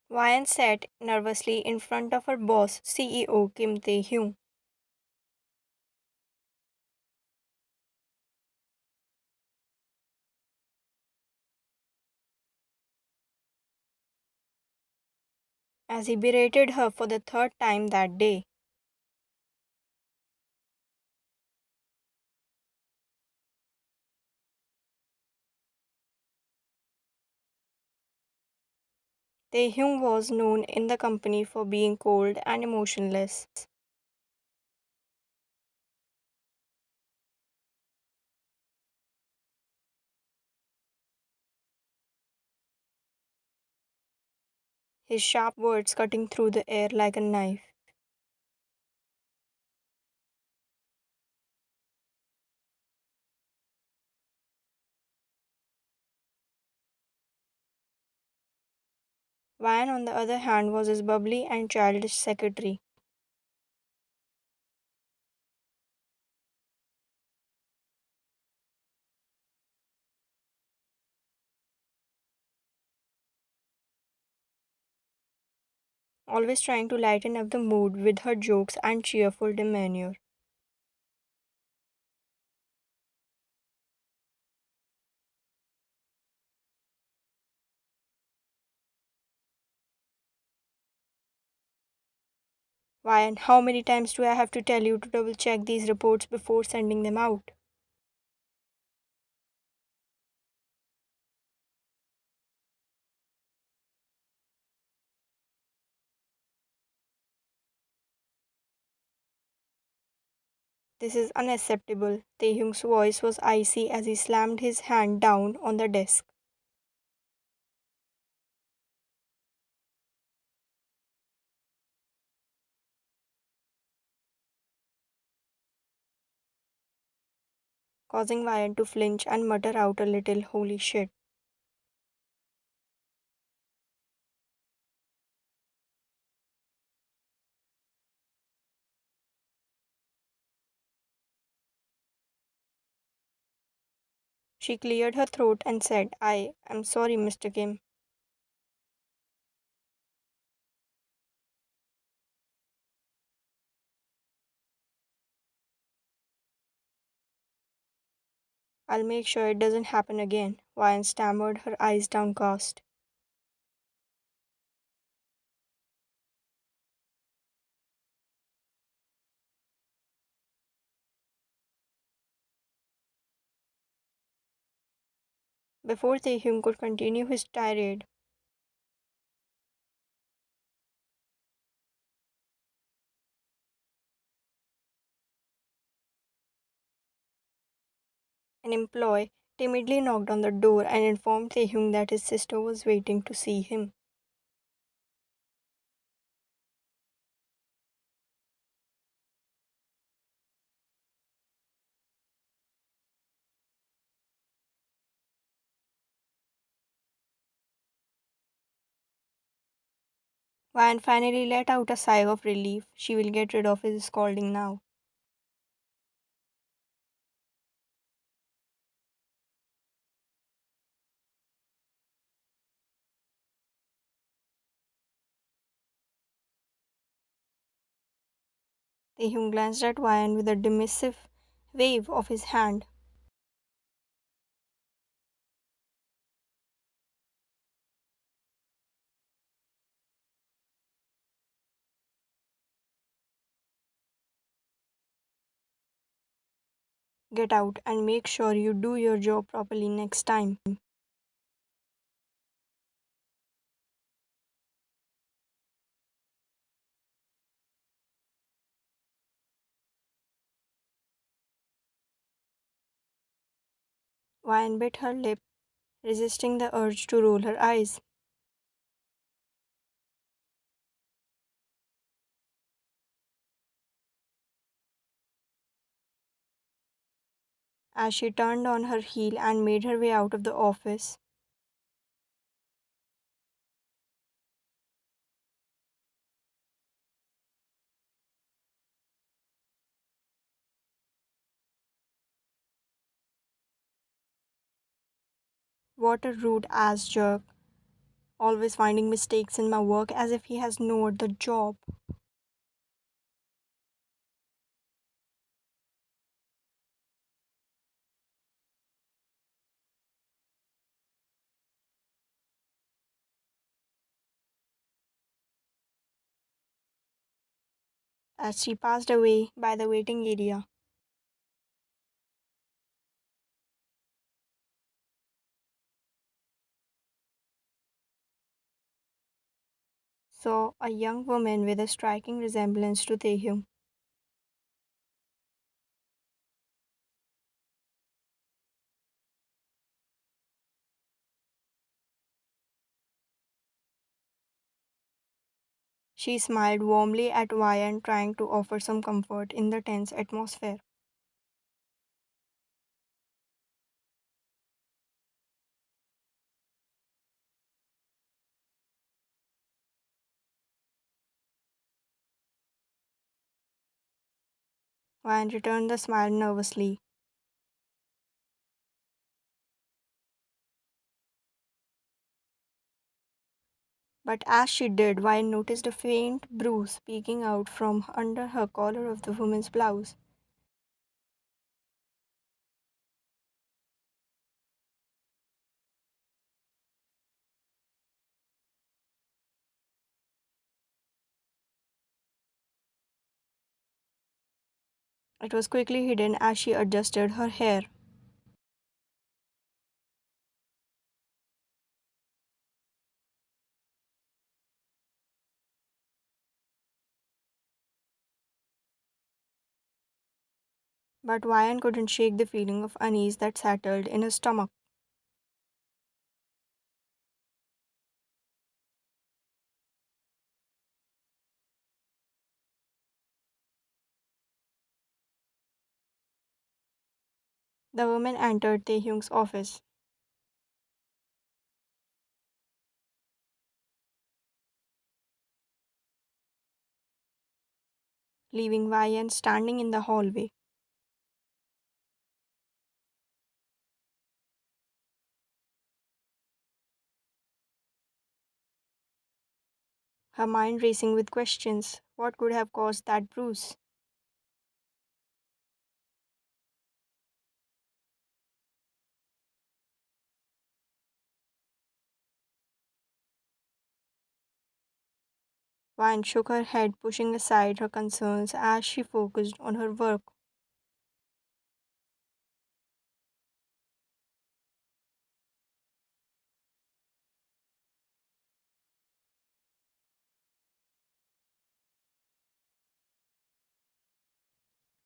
Ryan sat nervously in front of her boss, CEO Kim Tae-hyung. As he berated her for the third time that day. Taehyung was known in the company for being cold and emotionless. His sharp words cutting through the air like a knife. Ryan, on the other hand, was his bubbly and childish secretary. Always trying to lighten up the mood with her jokes and cheerful demeanor. Ryan, how many times do I have to tell you to double check these reports before sending them out? This is unacceptable. Taehyung's voice was icy as he slammed his hand down on the desk, causing Ryan to flinch and mutter out a little holy shit. She cleared her throat and said, I am sorry, Mr. Kim. I'll make sure it doesn't happen again. Ryan stammered, her eyes downcast. Before Taehyung could continue his tirade, an employee timidly knocked on the door and informed Taehyung that his sister was waiting to see him. Ryan finally let out a sigh of relief. She will get rid of his scolding now. Taehyung glanced at Ryan with a dismissive wave of his hand. Get out and make sure you do your job properly next time. Ryan bit her lip, resisting the urge to roll her eyes. As she turned on her heel and made her way out of the office. What a rude ass jerk. always finding mistakes in my work as if he has no other job. As she passed away by the waiting area, saw a young woman with a striking resemblance to Taehyung. She smiled warmly at Vian, trying to offer some comfort in the tense atmosphere. Vian returned the smile nervously, but as she did, Vian noticed a faint bruise peeking out from under her collar of the woman's blouse. It was quickly hidden as she adjusted her hair. But Vian couldn't shake the feeling of unease that settled in his stomach. The woman entered Taehyung's office, leaving Vian standing in the hallway. Her mind racing with questions. What could have caused that bruise? Vine shook her head, pushing aside her concerns as she focused on her work.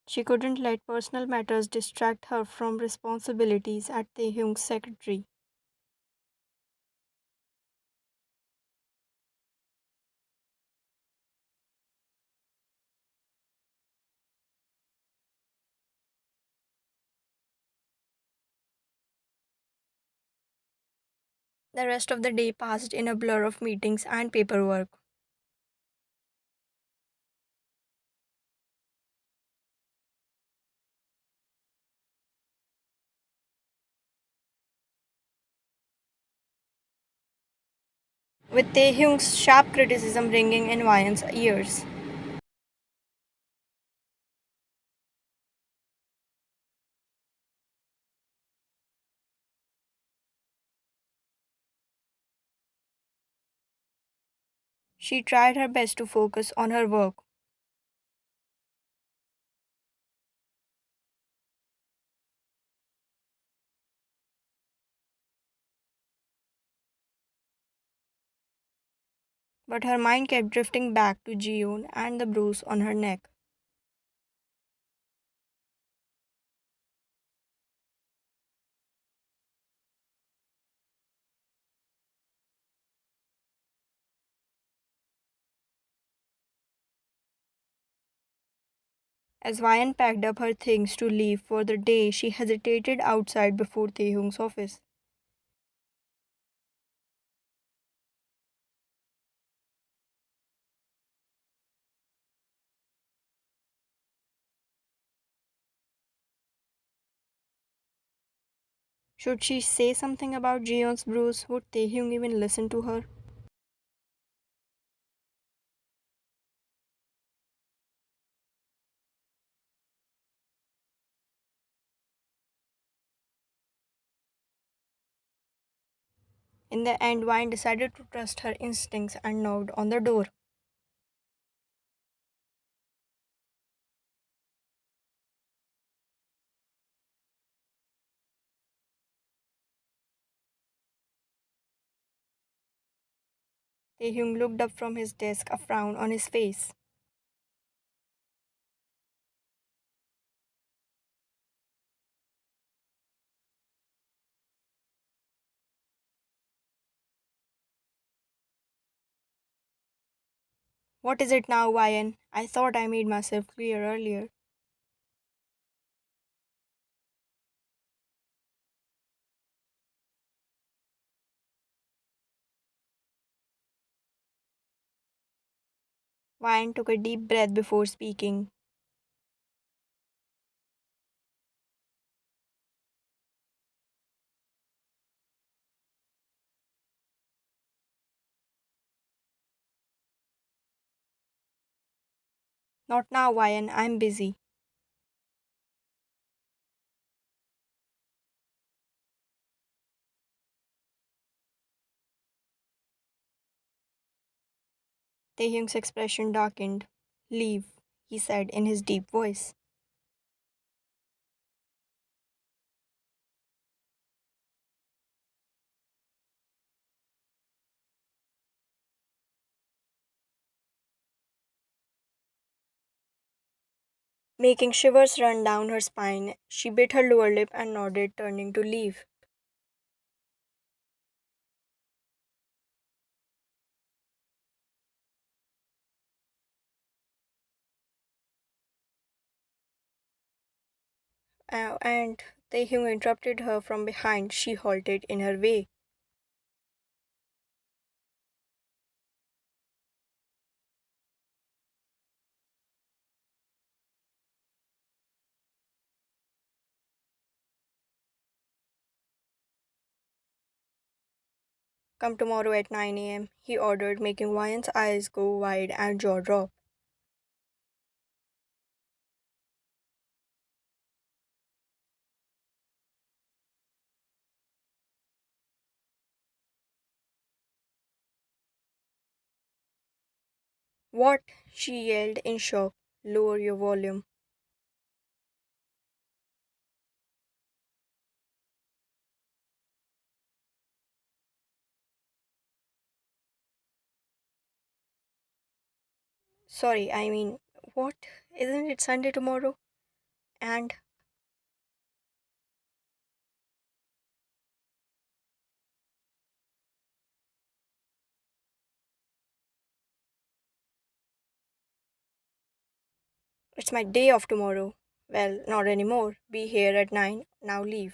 She couldn't let personal matters distract her from responsibilities at Taehyung's secretary. The rest of the day passed in a blur of meetings and paperwork. With Taehyung's sharp criticism ringing in Vian's ears. She tried her best to focus on her work, but her mind kept drifting back to Jiyoon and the bruise on her neck. As Vian packed up her things to leave for the day, she hesitated outside before Taehyung's office. Should she say something about Jiyeon's bruise? Would Taehyung even listen to her? In the end, Vine decided to trust her instincts and knocked on the door. Taehyung looked up from his desk, a frown on his face. What is it now, Vine? I thought I made myself clear earlier. Vine took a deep breath before speaking. Not now, Vine. I'm busy. Taehyung's expression darkened. Leave, he said in his deep voice. Making shivers run down her spine, she bit her lower lip and nodded, turning to leave. And Taehyung interrupted her from behind. She halted in her way. Come tomorrow at 9 a.m., he ordered, making Vian's eyes go wide and jaw drop. What? She yelled in shock. Lower your volume. Sorry, I mean, what? Isn't it Sunday tomorrow? And it's my day off tomorrow. Well, not anymore. Be here at 9. Now leave.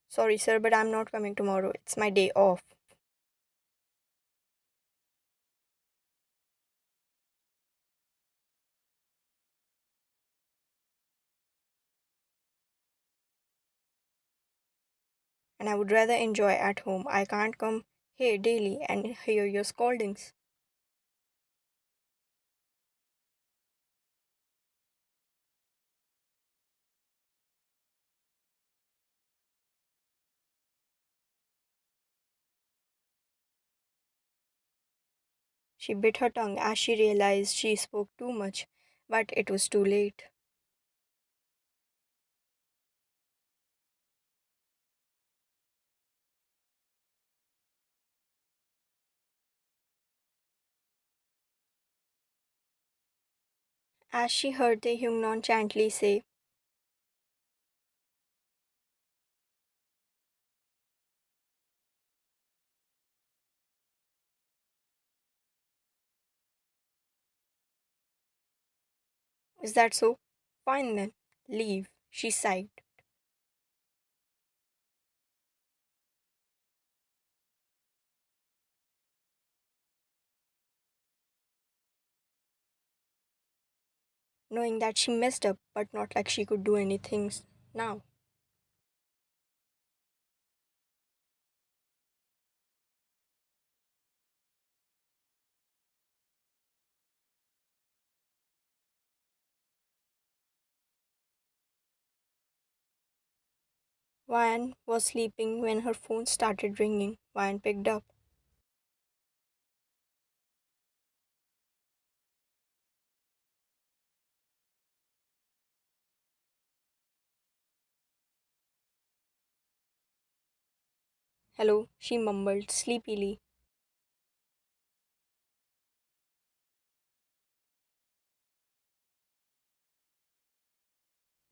Sorry, sir, but I'm not coming tomorrow. It's my day off. And I would rather enjoy at home. I can't come here daily and hear your scoldings. She bit her tongue as she realized she spoke too much, but it was too late. As she heard Taehyung nonchalantly say, "Is that so? Fine then. Leave," she sighed. Knowing that she messed up, but not like she could do anything now. Ryan was sleeping when her phone started ringing. Ryan picked up. Hello, she mumbled sleepily.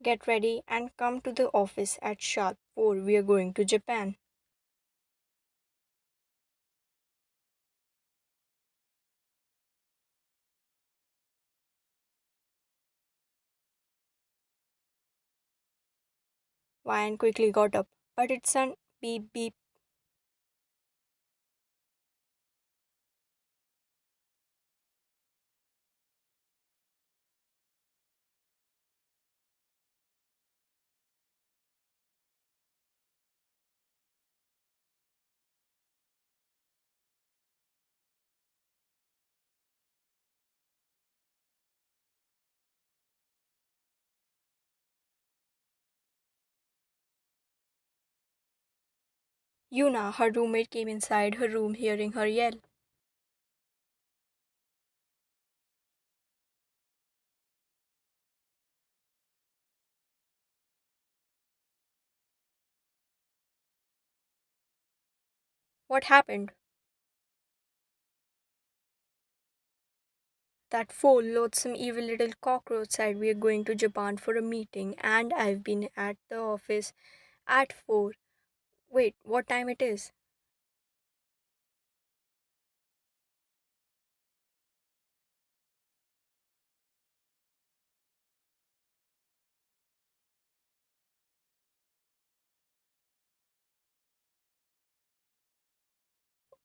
Get ready and come to the office at sharp 4. We are going to Japan. Ryan quickly got up. But it's an beep beep. Yuna, her roommate, came inside her room hearing her yell. What happened? That fool, loathsome evil little cockroach said we are going to Japan for a meeting and I've been at the office at 4. Wait, what time it is?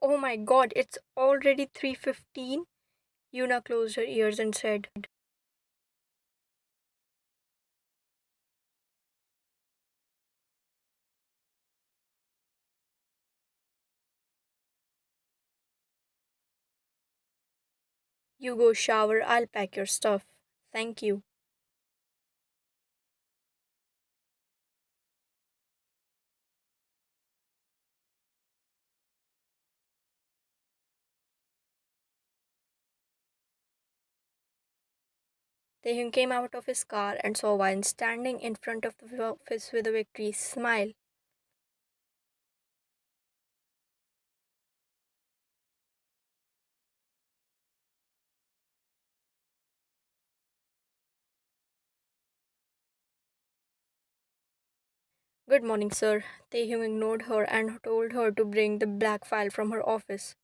Oh my god, it's already 3:15. Yuna closed her ears and said, "You go shower, I'll pack your stuff. Thank you." Taehyung came out of his car and saw Wine standing in front of the office with a victory smile. Good morning, sir. Taehyung ignored her and told her to bring the black file from her office.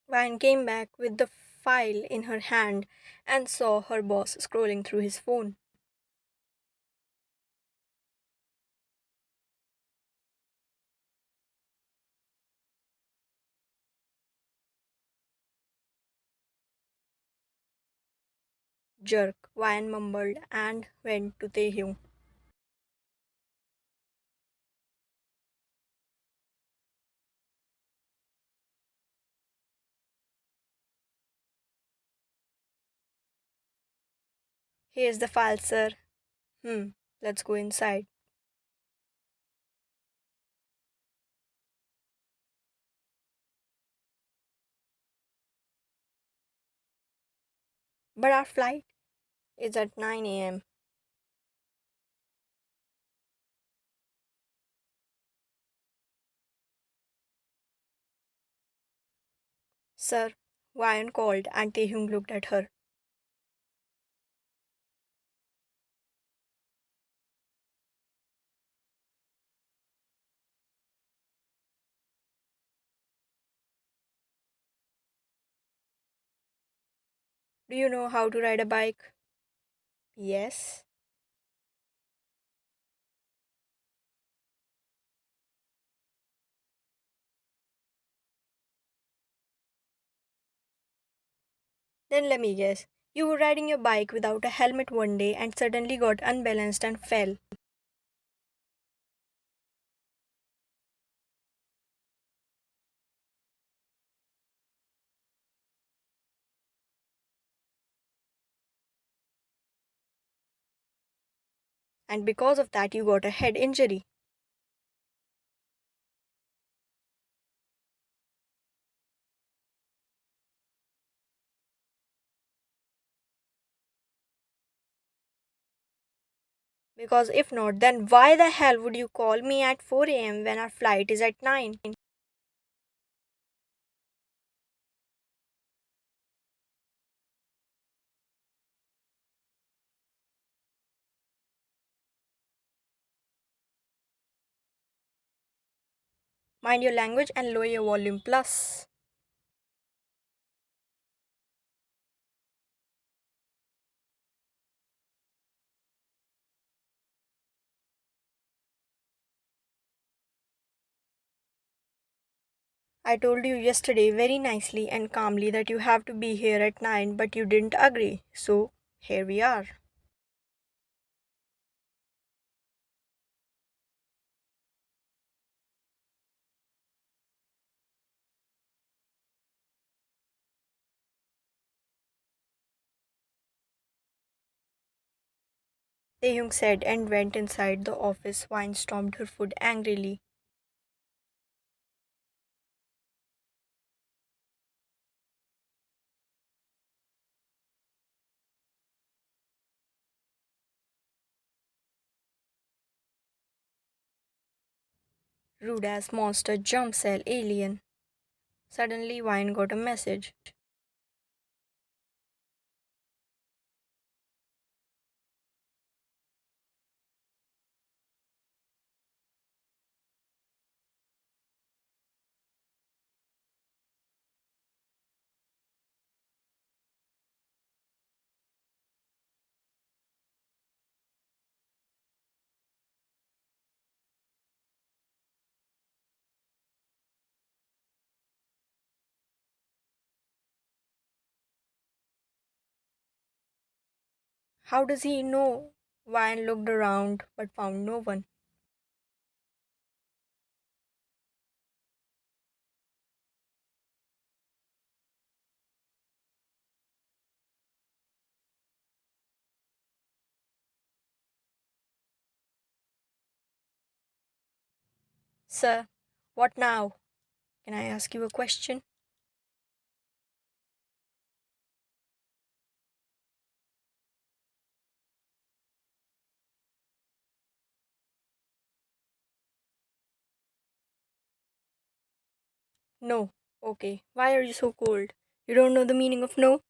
Van came back with the file in her hand and saw her boss scrolling through his phone. Jerk, Van mumbled and went to Taehyung. Here's the file, sir. Hmm, let's go inside. But our flight is at 9 a.m. Sir, Ryan called and Taehyung looked at her. Do you know how to ride a bike? Yes. Then let me guess. You were riding your bike without a helmet one day and suddenly got unbalanced and fell. And because of that, you got a head injury. Because if not, then why the hell would you call me at 4 a.m. when our flight is at 9? Mind your language and lower your volume plus. I told you yesterday very nicely and calmly that you have to be here at 9, but you didn't agree. So, here we are. Taehyung said and went inside the office. Wine stomped her foot angrily. Rude as monster, jump cell, alien. Suddenly, Wine got a message. How does he know? Wine looked around but found no one. Sir, what now? Can I ask you a question? No. Okay. Why are you so cold? You don't know the meaning of no?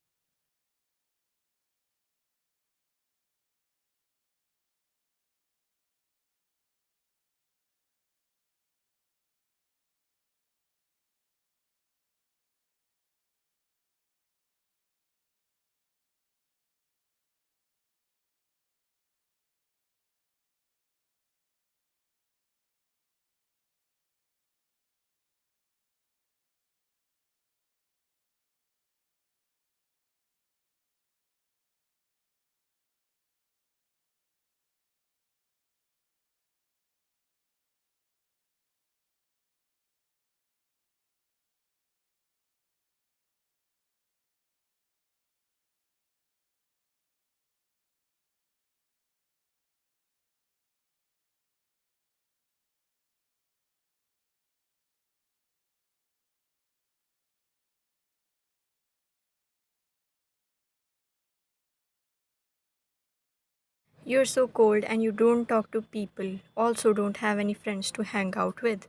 You're so cold and you don't talk to people. Also, don't have any friends to hang out with.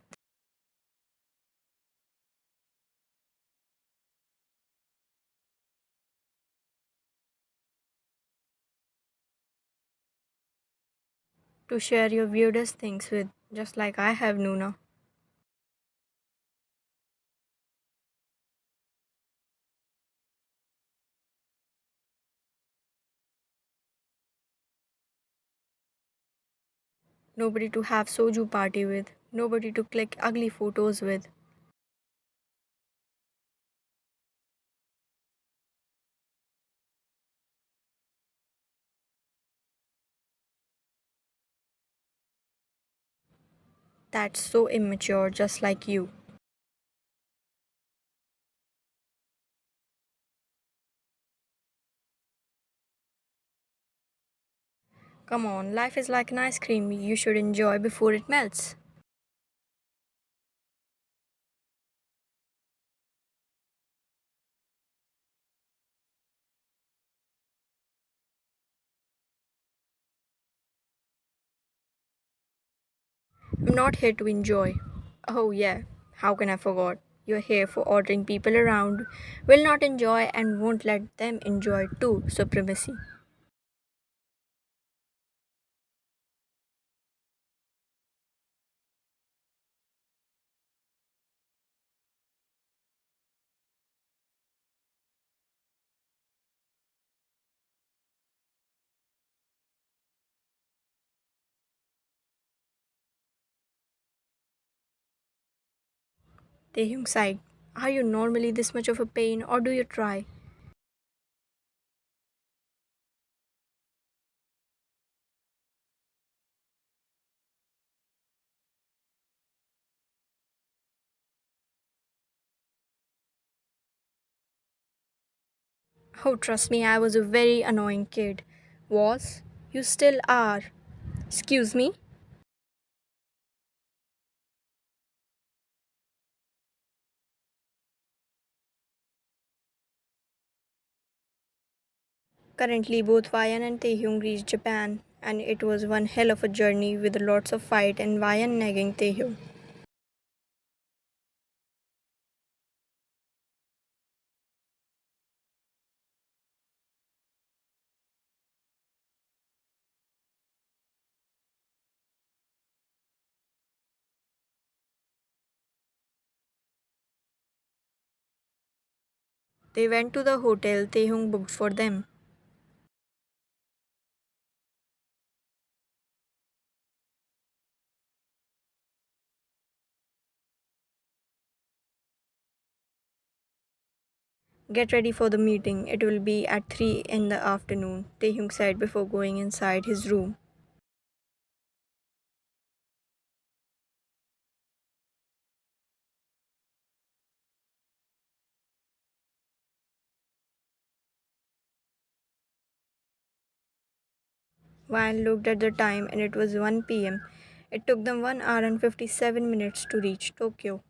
To share your weirdest things with, just like I have, Nuna. Nobody to have soju party with. Nobody to click ugly photos with. That's so immature, just like you. Come on, life is like an ice cream you should enjoy before it melts. I'm not here to enjoy. Oh, yeah, how can I forget? You're here for ordering people around, will not enjoy and won't let them enjoy too. Supremacy. Taehyung sighed. Are you normally this much of a pain or do you try? Oh, trust me, I was a very annoying kid. Was? You still are. Excuse me? Currently, both Vayan and Taehyung reached Japan, and it was one hell of a journey with lots of fight and Vayan nagging Taehyung. They went to the hotel Taehyung booked for them. Get ready for the meeting. It will be at 3 in the afternoon, Taehyung said before going inside his room. Van looked at the time and it was 1 p.m. It took them 1 hour and 57 minutes to reach Tokyo.